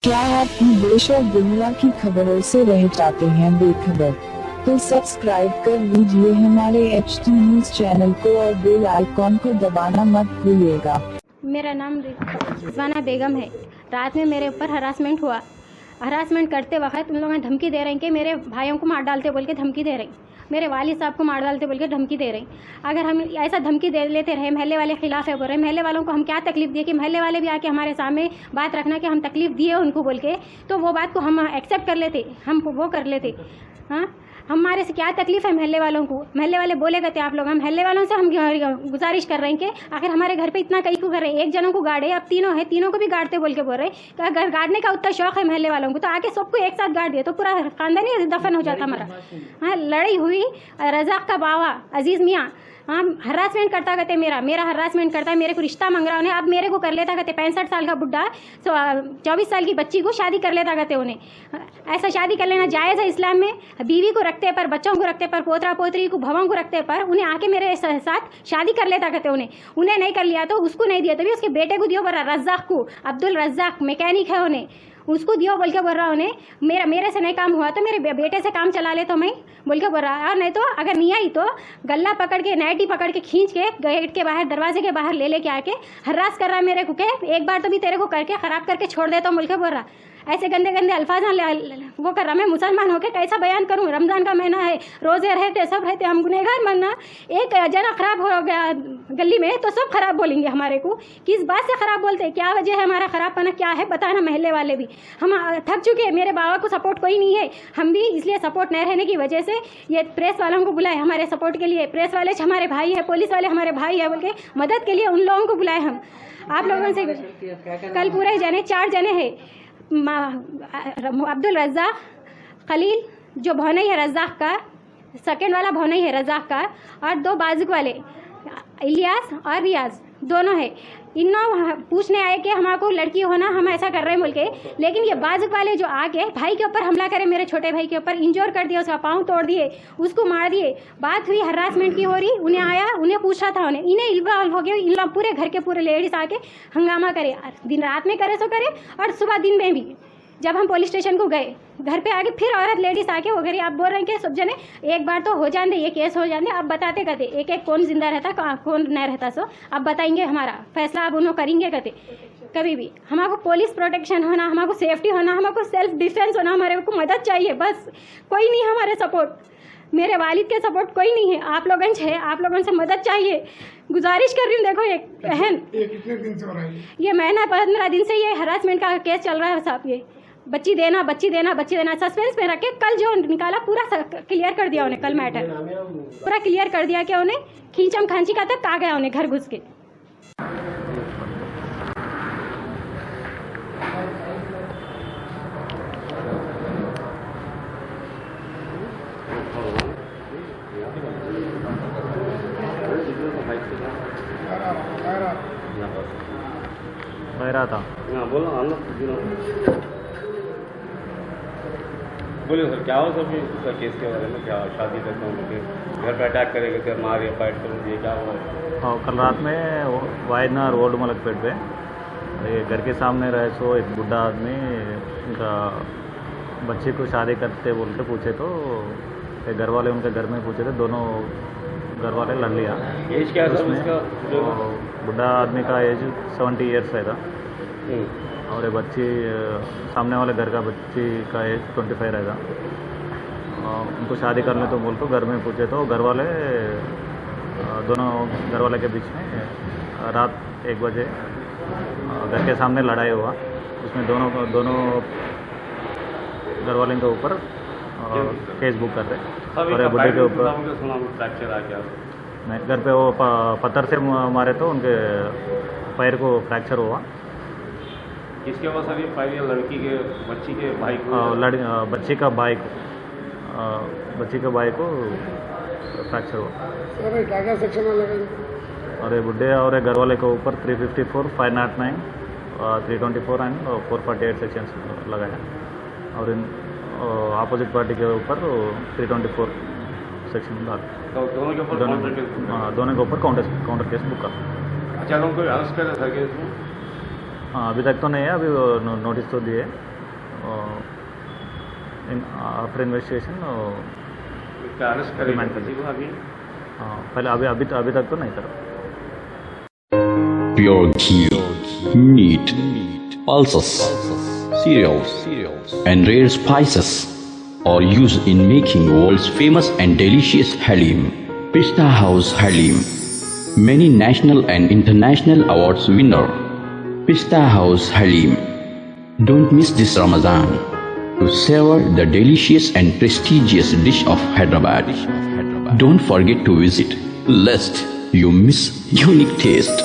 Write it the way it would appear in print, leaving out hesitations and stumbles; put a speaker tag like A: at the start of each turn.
A: क्या आप भी देश और दुनिया की खबरों से रह जाते हैं बेखबर? तो सब्सक्राइब कर लीजिए हमारे HT न्यूज चैनल को और बेल आइकॉन को दबाना मत भूलिएगा।
B: मेरा नाम रिजवाना बेगम है। रात में मेरे ऊपर हरासमेंट हुआ। हरासमेंट करते वक्त उन लोगों ने धमकी दे रहे हैं कि मेरे भाइयों को मार डालते बोल के धमकी दे रही, मेरे वालिद साहब को मार डालते बोल के धमकी दे रही। अगर हम ऐसा धमकी दे लेते रहे, महल्ले वाले खिलाफ है बोल रहे, महल्ले वालों को हम क्या तकलीफ दिए कि महल्ले वाले भी आके हमारे सामने बात रखना कि हम तकलीफ दिए उनको बोल के, तो वो बात को हम एक्सेप्ट कर लेते, हम वो कर लेते। हाँ, हमारे से क्या तकलीफ है महल्ले वालों को? महल्ले वाले बोले करते आप लोग, हम महल्ले वालों से हम गुजारिश कर रहे हैं कि आखिर हमारे घर पे इतना कई को कर रहे हैं, एक जनों को गाड़े, अब तीनों है, तीनों को भी गाड़ते बोल के बोल रहे हैं। अगर गाड़ने का उतना शौक है महल्ले वालों को तो आके सबको एक साथ गाड़ दिया तो पूरा खानदान ही दफन हो जाता हमारा। हाँ, लड़ाई हुई। रजाक का बावा अजीज़ मियाँ हरासमेंट करता कहते, मेरा हरासमेंट करता है, मेरे को रिश्ता मांग रहा उन्हें, अब मेरे को कर लेता कहते 65 साल का बुढ़ा 24 साल की बच्ची को शादी कर लेता कहते उन्हें। ऐसा शादी कर लेना जायज़ है इस्लाम में? बीवी को रखते पर, बच्चों को रखते पर, पोतरा पोतरी को, भवों को रखते पर उन्हें आके मेरे साथ शादी कर लेता कहते उन्हें नहीं कर लिया तो उसको नहीं दिया, तभी उसके बेटे को दियो बोल रहा, रज्जाक को, अब्दुल रज्जाक मैकेनिक है उन्हें, उसको दियो बोल के बोल रहा उन्हें। मेरे से नहीं काम हुआ तो मेरे बेटे से काम चला ले तो मैं बोल के बोल रहा, और नहीं तो अगर नहीं आई तो गला पकड़ के, नाइटी पकड़ के खींच के गेट के बाहर, दरवाजे के बाहर ले आके हरास कर रहा है मेरे को के एक बार तो भी तेरे को करके ख़राब करके छोड़ देता हूँ बोल के बोल रहा। ऐसे गंदे गंदे अल्फाज वो कर रहा। मैं मुसलमान होकर कैसा बयान करूँ? रमज़ान का महीना है, रोज़े रहते, सब रहते, हम गुनहगार मानना। एक जना ख़राब हो गया गली में तो सब ख़राब बोलेंगे हमारे को। किस बात से ख़राब बोलते हैं? क्या वजह है हमारा ख़राब पना? क्या है बताना। महल्ले वाले भी हम थक चुके हैं, मेरे बाबा को सपोर्ट कोई नहीं है, हम भी इसलिए सपोर्ट नहीं रहने की वजह से ये प्रेस वालों को बुलाए हमारे सपोर्ट के लिए। प्रेस वाले हमारे भाई है, पुलिस वाले हमारे भाई है बोल के मदद के लिए उन लोगों को बुलाए हम। आप लोगों से कल पूरे जने 4 जने हैं, अब्दुल रज़्ज़ाक, खलील जो भौनई है रज़्ज़ाक का, सेकंड वाला भौनई है रज़्ज़ाक का, और 2 बाजुक वाले इलियास और रियाज दोनों है। इन्हों पूछने आए कि हमारे लड़की होना, हम ऐसा कर रहे हैं बोल के, लेकिन ये बाजुक वाले जो आके भाई के ऊपर हमला करे, मेरे छोटे भाई के ऊपर इंजोर कर दिया, उसका पाँव तोड़ दिए, उसको मार दिए। बात हुई हरासमेंट की हो रही, उन्हें आया, उन्हें पूछा था, इन्हें इन्वॉल्व हो गए, इन लोग पूरे घर के पूरे लेडीज आके हंगामा करे, दिन रात में करे सो करे और सुबह दिन में भी। जब हम पुलिस स्टेशन को गए, घर पे आके फिर औरत लेडीज आके वो गरी, आप बोल रहे हैं कि सब जने एक बार तो हो जाने, ये केस हो जाने, अब बताते कहते एक एक कौन जिंदा रहता कौन नहीं रहता, सो अब बताएंगे, हमारा फैसला अब उन्होंने करेंगे कहते। कभी भी हमारे पुलिस प्रोटेक्शन होना, हमारे सेफ्टी होना, हमारे सेल्फ डिफेंस होना, हमारे को मदद चाहिए, बस कोई नहीं हमारे सपोर्ट। मेरे वालिद के सपोर्ट कोई नहीं है, आप लोगों से है, आप लोगों से मदद चाहिए, गुजारिश कर रही हूँ। देखो एक बहन,
C: कितने दिन से हो रहा है
B: ये महीना 15 दिन से ये हरासमेंट का केस चल रहा है साहब। ये बच्ची देना, बच्ची देना, बच्ची देना सस्पेंस में रखे। कल जो निकाला पूरा क्लियर कर दिया उन्हें, कल मैटर पूरा क्लियर कर दिया कि उन्हें खींचम खांची का तक आ गया उन्हें घर घुस के।
D: रहा था।
E: बोलो बोलिए सर, क्या हो सर केस के बारे में? क्या शादी करते हैं, घर पर अटैक करेंगे, फिर मार या फाइट करेंगे, ये क्या हुआ?
D: हाँ, कल रात में वायदनार ओल्ड मलकपेट पे ये घर के सामने रहे सो एक बुढ़ा आदमी उनका बच्चे को शादी करते बोल के पूछे तो घर वाले उनके घर में पूछे थे, दोनों घर वाले लड़ लिया।
E: एज क्या था उसका?
D: बुढ़ा आदमी का एज 70 ईयर्स है था और ये बच्ची सामने वाले घर का बच्ची का एज 25 रहेगा। उनको शादी करने तो बोल तो घर में पूछे तो घर वाले दोनों घर वाले के बीच में रात 1 बजे घर के सामने लड़ाई हुआ। उसमें दोनों घर वाले के ऊपर केस बुक कर रहे और बुढ़े के ऊपर
E: फ्रैक्चर आ गया।
D: नहीं, घर पे वो पत्थर से मारे तो उनके पैर को फ्रैक्चर हुआ।
E: इसके बाद सर ये फाइल लड़की के बच्ची के भाई को
D: बच्ची का भाई को फ्रैक्चर हुआ।
C: सर क्या क्या सेक्शन में लगे?
D: और ये बुढ़े और घर वाले के ऊपर 354, 509, 324 एंड 448 सेक्शन लगाया और इन अपोजिट पार्टी के ऊपर 324 सेक्शन डाल।
E: तो दोनों के ऊपर
D: काउंटर केस बुक कर।
E: अच्छा, लोगों को अरेस्ट कर सके इसमें?
D: हाँ, अभी तक तो नहीं है, अभी नोटिस तो दिए आफ्टर इन्वेस्टिगेशन
E: इसका अरेस्ट करेंगे किसी को अभी?
D: हाँ, पहले अभी तक तो नहीं करा।
F: Pure ghee, meat, pulses, cereals, and rare spices are used in making world's famous and delicious halim. Pista House Halim, many national and international awards winner. Pista House Halim. Don't miss this Ramadan to savor the delicious and prestigious dish of Hyderabad. Don't forget to visit, lest you miss unique taste.